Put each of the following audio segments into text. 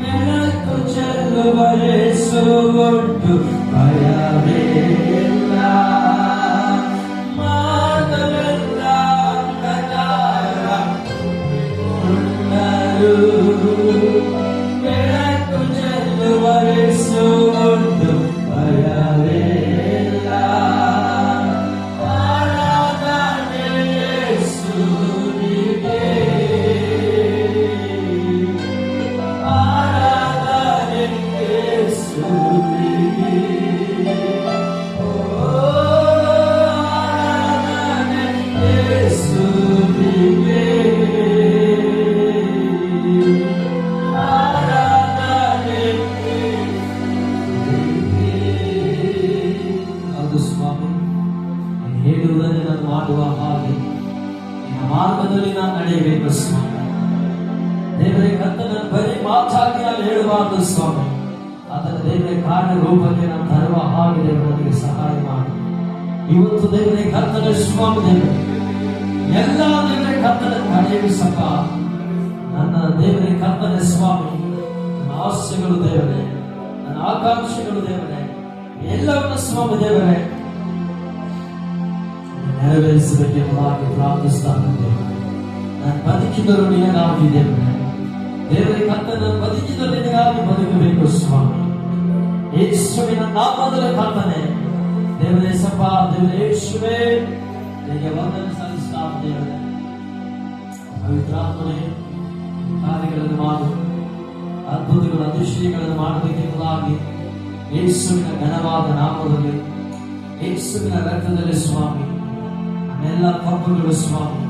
ಬೆಳಕು ಚೆಲ್ಲುವ ಯೇಸು ಉಂಟು, ಭಯವಿಲ್ಲ. ಮಾನವೆಲ್ಲ ಅಂಧಕಾರ ತುಂಬಿಕೊಂಡರು, ಬೆಳಕು ಚೆಲ್ಲುವ ಯೇಸು ಉಂಟು, ಭಯವಿಲ್ಲ. ಆರಾಧನೆ ಯೇಸುವಿಗೆ, ಆರಾಧನೆ ಯೇಸುವಿಗೆ, ಆರಾಧನೆ ಯೇಸುವಿಗೆ, ಆರಾಧನೆ ಯೇಸುವಿಗೆ. ಹೌದು ಸ್ವಾಮಿ, ನೀನು ಹೇಳುವುದನ್ನು ನಾನು ಮಾಡುವ ಹಾಗೆ ನಿನ್ನ ಮಾರ್ಗದಲ್ಲಿ ನಾನು ನಡೆಯಬೇಕು ಸ್ವಾಮಿ. ದೇವರೇ ಕರ್ತನ ಬರೀ ಮಾತಾಗಿ ನಾನು ಹೇಳಬಾರದು ಸ್ವಾಮಿ, ಅದರ ದೇವರೇ ಕಾರ್ಯ ರೂಪಕ್ಕೆ ನಾನು ತರುವ ಹಾಗೆ ದೇವರು ನನಗೆ ಸಹಾಯ ಮಾಡಿ. ಇವತ್ತು ದೇವರೇ ಕರ್ತನ ಸ್ವಾಮಿ, ದೇವರೇ ಎಲ್ಲ ದೇವರೇ ಕರ್ತನ ನಡೆಯಲು ಸಹ ನನ್ನ ದೇವರೇ ಕರ್ತನ ಸ್ವಾಮಿ, ನನ್ನ ಆಸೆಗಳು ದೇವರೇ, ನನ್ನ ಆಕಾಂಕ್ಷೆಗಳು ದೇವರೇ, ಎಲ್ಲವನ್ನು ಸ್ವಾಮಿ ದೇವರೇ ನೆರವೇರಿಸಬೇಕೆಂಬುದಾಗಿ ಪ್ರಾರ್ಥಿಸ್ತಾನೆ. ನಾನು ಬದುಕಿದರೂ ನಿನಗಾಗಿ ದೇವರೇ, ದೇವರೇ ಕರ್ತನ ಬದುಕಿದರೂ ನಿನಗಾಗಿ ಬದುಕಬೇಕು ಸ್ವಾಮಿ. ಯೇಸುವಿನ ನಾಮದಲ್ಲಿ ಕರ್ತನೆ ದೇವರೇ ಸಭ, ದೇವರೇ ಯೇಸುವೇ ನಿನಗೆ ವಂದನೆ ಸಲ್ಲಿಸ್ತಾನೆ. ದೇವರೇ ಪವಿತ್ರಾತ್ಮನೇ ಕಾರ್ಯಗಳನ್ನು ಮಾಡು, ಅದ್ಭುತಗಳು ಅತಿಶಯಗಳನ್ನು ಮಾಡಬೇಕೆಂಬುದಾಗಿ ಯೇಸುವಿನ ಘನವಾದ ನಾಮದಲ್ಲಿ, ಯೇಸುವಿನ ರಕ್ತದಲ್ಲಿ ಸ್ವಾಮಿ ನನ್ನೆಲ್ಲ ತಪ್ಪುಗಳು ಸ್ವಾಮಿ,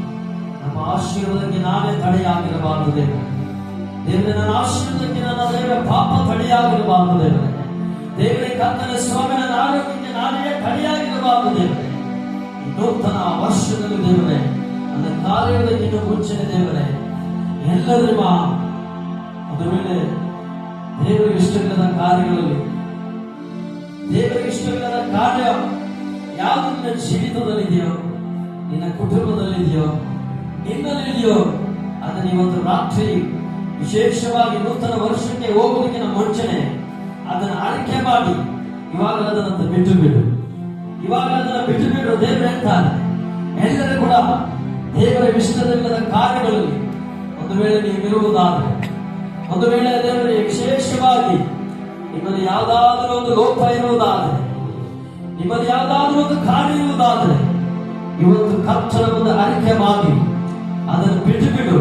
ನಮ್ಮ ಆಶೀರ್ವಾದಕ್ಕೆ ನಾನೇ ತಡೆಯಾಗಿರಬಾರದು ದೇವರೇ. ದೇವರೇ ನನ್ನ ಆಶೀರ್ವಾದಕ್ಕೆ ನನ್ನ ದೇವರ ಪಾಪ ತಡೆಯಾಗಿರಬಾರದು ದೇವರೇ. ದೇವರೇ ಕರ್ತನ ಸ್ವಾಮಿ ನನ್ನ ಆರೋಗ್ಯಕ್ಕೆ ನಾನೇ ತಡೆಯಾಗಿರಬಾರದು ದೇವರೇ. ಈ ನೂತನ ವರ್ಷದಲ್ಲಿ ದೇವರೇ ನನ್ನ ಕಾರ್ಯಗಳಿಗೆ ಮುಂಚೆನೆ ದೇವರೇ ಎಲ್ಲರೂ ಒಂದು ವೇಳೆ ದೇವರಿಗೆ ಇಷ್ಟವಿಲ್ಲದ ಕಾರ್ಯಗಳಲ್ಲಿ, ದೇವರಿಗೆ ಇಷ್ಟವಿಲ್ಲದ ಕಾರ್ಯ ಯಾವುದು ನಿನ್ನ ಜೀವಿತದಲ್ಲಿದೆಯೋ, ನಿನ್ನ ಕುಟುಂಬದಲ್ಲಿದೆಯೋ, ನಿನ್ನಲ್ಲಿದೆಯೋ, ಅದನ್ನು ಇವತ್ತು ರಾತ್ರಿ ವಿಶೇಷವಾಗಿ ನೂತನ ವರ್ಷಕ್ಕೆ ಹೋಗುವುದಕ್ಕಿಂತ ಮುಂಚೆನೆ ಅದನ್ನು ಆಯ್ಕೆ ಮಾಡಿ ಇವಾಗ ಅದನ್ನು ಬಿಟ್ಟು ಬಿಡು, ಇವಾಗ ಅದನ್ನು ಬಿಟ್ಟು ಬಿಡು. ದೇವರು ಹೇಳ್ತಾರೆ, ಎಲ್ಲರೂ ಕೂಡ ದೇವರ ಇಷ್ಟವಿಲ್ಲದ ಕಾರ್ಯಗಳಲ್ಲಿ ಒಂದು ವೇಳೆ ನೀವು ಇರುವುದಾದರೆ, ಒಂದು ವೇಳೆ ದೇವರಿಗೆ ವಿಶೇಷವಾಗಿ ನಿಮ್ಮಲ್ಲಿ ಯಾವುದಾದ್ರೂ ಒಂದು ಲೋಪ ಇರುವುದಾದರೆ, ನಿಮ್ಮಲ್ಲಿ ಯಾವುದಾದ್ರೂ ಒಂದು ಕಾರ್ಯ ಇರುವುದಾದರೆ, ಇವತ್ತು ಕರ್ತನ ಮುಂದೆ ಅರಿಕೆ ಮಾಡಿ ಅದನ್ನು ಬಿಟ್ಟು ಬಿಡು.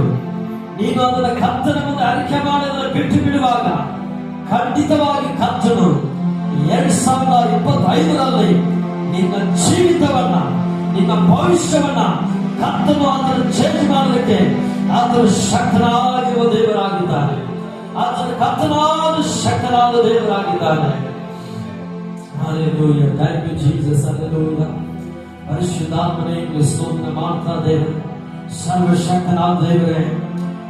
ನೀನು ಅದನ್ನು ಕರ್ತನ ಮುಂದೆ ಅರಿಕೆ ಮಾಡಿ ಅದನ್ನು ಬಿಟ್ಟು ಬಿಡುವಾಗ ಖಂಡಿತವಾಗಿ ಕರ್ತನು 2025ರಲ್ಲಿ ನಿನ್ನ ಜೀವಿತವನ್ನ, ನಿನ್ನ ಭವಿಷ್ಯವನ್ನ ಕರ್ತನು ಅದನ್ನು ಚೇಂಜ್ ಮಾಡೋದಕ್ಕೆ ಆತನು ಶಕ್ತನಾಗಿರುವ ದೇವರಾಗಿದ್ದಾನೆ. ಆತನು ಕರ್ತನಾದ ಶಕ್ತನಾದ ದೇವರಾಗಿದ್ದಾನೆ. ಹಲ್ಲೆಲೂಯಾ, ಥ್ಯಾಂಕ್ ಯು ಜೀಸಸ್, ಹಲ್ಲೆಲೂಯಾ. ಪರಿಶುದ್ಧಾತ್ಮನೇ ಸ್ತೋತ್ರ ಮಾಡ್ತಾ ದೇವರೇ, ಸರ್ವಶಕ್ತನಾದ ದೇವರೇ,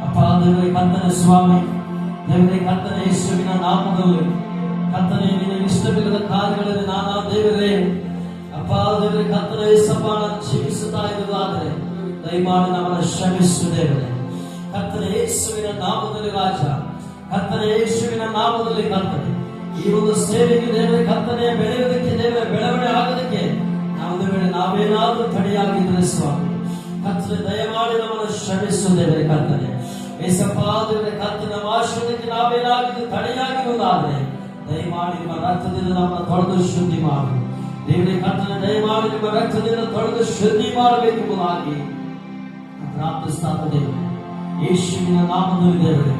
ಅಪ್ಪ ದೇವರೇ ಕರ್ತನ ಸ್ವಾಮಿ, ದೇವರೇ ಕರ್ತನ ಯೇಸುವಿನ ನಾಮದಲ್ಲಿ ಕರ್ತನೆ ನಿನ್ನ ಇಷ್ಟವಿಲ್ಲದ ಕಾರ್ಯಗಳಲ್ಲಿ ನಾನಾ ದೇವರೇ ಅಪ್ಪ ದೇವರೇ ಕರ್ತನ ಯೇಸಪ್ಪ ನಾನು ಜೀವಿಸುತ್ತಾ ಇರುವುದಾದರೆ ದಯಮಾಡಿ ನಮ್ಮನ್ನು ಕ್ಷಮಿಸು ದೇವರೇ. ಕರ್ತನ ಯೇಸುವಿನ ನಾಮದಲ್ಲಿ ರಾಜ, ಕರ್ತನ ಯೇಸುವಿನ ನಾಮದಲ್ಲಿ ಕರ್ತನೆ ಈ ಒಂದು ಸೇವೆಗೆ ದೇವರೇ ಕರ್ತನೆ ಬೆಳೆಯುವುದಕ್ಕೆ, ದೇವರ ಬೆಳವಣಿಗೆ ಆಗೋದಕ್ಕೆ ನಾವು ದೇವರೇ ನಾವೇನಾದ್ರೂ ತಡೆಯಾಗಿದ್ರೆ ಸ್ವಾಮಿ ಕರ್ತನೆ ದಯಮಾಡಿ ನಮ್ಮನ್ನು ಕ್ಷಮಿಸು ದೇವರೇ. ಕರ್ತನೆ ಯೇಸಪ್ಪ ದೇವರೇ ಕರ್ತನ ಆಶೀರ್ವಾದಕ್ಕೆ ನಾವೇನಾಗಿದ್ದು ತಡೆಯಾಗಿರುವುದಾದರೆ ದಯಮಾಡಿ ನಿಮ್ಮ ರಕ್ತದಿಂದ ನಮ್ಮನ್ನು ತೊಳೆದು ಶುದ್ಧಿ ಮಾಡಿ ದೇವರೇ. ಕರ್ತನೆ ದಯಮಾಡಿ ನಿಮ್ಮ ರಕ್ತದಿಂದ ತೊಳೆದು ಶುದ್ಧಿ ಮಾಡಬೇಕೆಂಬುದಾಗಿ ಪ್ರಾರ್ಥಿಸ್ತಾನೆ ದೇವರೇ. ಯೇಸುವಿನ ನಾಮದಲ್ಲಿ ದೇವರೇ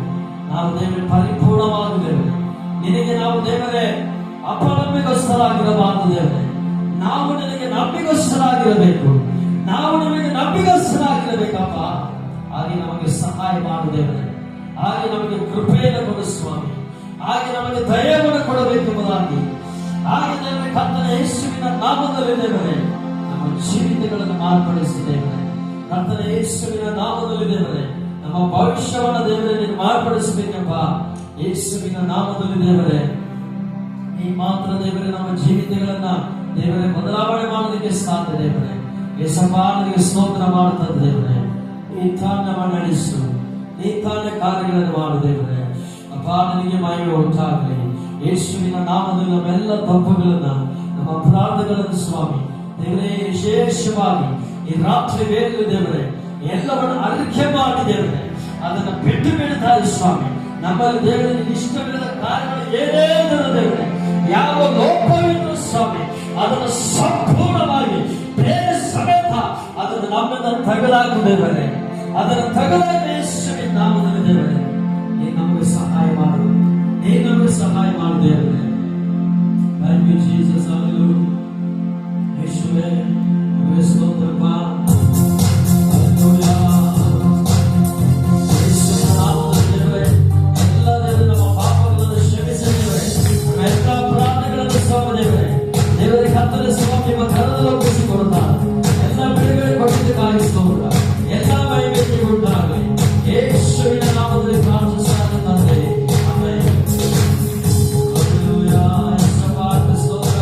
ನಾವು ದೇವರೇ ಪರಿಪೂರ್ಣವಾಗಿ ದೇವರೇ ನಿನಗೆ ನಾವು ದೇವರೇ ಅಪನಂಬಿಕಸ್ಥರಾಗಿರಬಾರದು ದೇವರೇ. ನಾವು ನಿನಗೆ ನಂಬಿಕಸ್ಥರಾಗಿರಬೇಕು, ನಾವು ನಿಮಗೆ ನಂಬಿಕಸ್ಥರಾಗಿರಬೇಕಪ್ಪ. ಹಾಗೆ ನಮಗೆ ಸಹಾಯ ಮಾಡು ದೇವರೇ, ಹಾಗೆ ನಮಗೆ ಕೃಪೆಯನ್ನು ಕೊಡು ಸ್ವಾಮಿ, ಹಾಗೆ ನಮಗೆ ದಯವನ್ನು ಕೊಡಬೇಕೆಂಬುದಾಗಿ ಹಾಗೆ ದೇವರೇ ಕರ್ತನ ಯೇಸು ನಾಮದಲ್ಲಿ ದೇವರೇ ನಮ್ಮ ಜೀವಿತಗಳನ್ನು ಮಾರ್ಪಡಿಸಿ ದೇವರೇ, ಕರ್ತನ ಯೇಸುವಿನ ನಾಮದಲ್ಲಿ ದೇವರೇ ನಮ್ಮ ಭವಿಷ್ಯವನ್ನ ದೇವರೇ ನೀನು ಮಾರ್ಪಡಿಸಬೇಕಪ್ಪ. ಯೇಸುವಿನ ನಾಮದಲ್ಲಿ ದೇವರೇ ಈ ಮಾತ್ರ ದೇವರೇ ನಮ್ಮ ಜೀವಿತಗಳನ್ನ ದೇವರೇ ಬದಲಾವಣೆ ಮಾಡೋದಕ್ಕೆ ಸಾಧ್ಯ ದೇವರೇ. ಯೇಸಪ್ಪನಿಗೆ ಸ್ತೋತ್ರ ಮಾಡುತ್ತದೆ ದೇವರೇ. ಈ ತಾನ ನಡೆಸು, ಈ ತಾನ ಕಾರ್ಯಗಳನ್ನು ಮಾಡು ದೇವರೇ. ಅಪ್ಪ ನಿನಗೆ ಮಹಿಮೆ ಉಂಟಾಗಲಿ. ಯೇಸುವಿನ ನಾಮದಲ್ಲಿ ನಮ್ಮೆಲ್ಲ ತಪ್ಪುಗಳನ್ನ, ನಮ್ಮ ಅಪರಾಧಗಳನ್ನು ಸ್ವಾಮಿ ದೇವರೇ ವಿಶೇಷವಾಗಿ ಈ ರಾತ್ರಿ ವೇಳೆ ದೇವರೇ ಎಲ್ಲವನ್ನು ಅರಿಕೆ ಮಾಡಿ ದೇವರೇ ಅದನ್ನ ಬಿಟ್ಟು ಬಿಡುತ್ತಾರೆ ಸ್ವಾಮಿ. ನಮ್ಮಲ್ಲಿ ದೇವರಿಗೆ ಇಷ್ಟವಿಲ್ಲದ ಕಾರ್ಯಗಳು ಏನೇನು ದೇವರೇ, ಯಾವ ಲೋಪವಿದ್ರು ಸ್ವಾಮಿ ಅದನ್ನು ಸಂಪೂರ್ಣವಾಗಿ ಬೇರೆ ಸಮೇತ ಅದನ್ನು ನಮ್ಮಿಂದ ತೆಗೆದಾಕು ದೇವರೇ. ಅದನ್ನು ತೆಗೆದಾಗ ಯೇಸುವಿನ ನಾಮದಲ್ಲಿ ದೇವರೇ ನೀನು ನಮಗೆ ಸಹಾಯ ಮಾಡು, ನೀನು ನಮಗೆ ಸಹಾಯ ಮಾಡು ದೇವರೇ. Thank you Jesus. ಹಲ್ಲೆಲೂಯಾ. ಯೇಸುವೇ ನಿಮಗೆ ಸ್ತೋತ್ರಪ್ಪ. ಹಲ್ಲೆಲೂಯಾ. ಯೇಸುವಿನ ನಾಮದಲ್ಲಿ ದೇವರೇ ಎಲ್ಲ ದೇವರೇ ನಮ್ಮ ಪಾಪಗಳನ್ನು ಕ್ಷಮಿಸಿ ದೇವರೇ, ಎಲ್ಲ ಅಪರಾಧಗಳನ್ನು ಸ್ವಾಮಿ ದೇವರೇ ದೇವರಿಗೆ ಕರ್ತನ ಸ್ವಾಮಿ ನಿಮ್ಮ ಕರದಲ್ಲಿ ಒಪ್ಪಿಸಿಕೊಡುತ್ತಾರೆ. ಎಲ್ಲ ಬಿಡುಗಡೆ ಕೊಟ್ಟಿದ್ದಕ್ಕಾಗಿ ಸ್ತೋತ್ರ, ಎಲ್ಲ ಮಹಿಮೆಗೆ ಉಂಟಾಗಲಿ. ಯೇಸುವಿನ ನಾಮದಲ್ಲಿ ಪ್ರಾರ್ಥಿಸುತ್ತೇನೆ ತಂದೆ. ಆಮೆನ್. ಹಲ್ಲೆಲೂಯಾ. ಯೇಸಪ್ಪ ಸ್ತೋತ್ರ.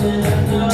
Let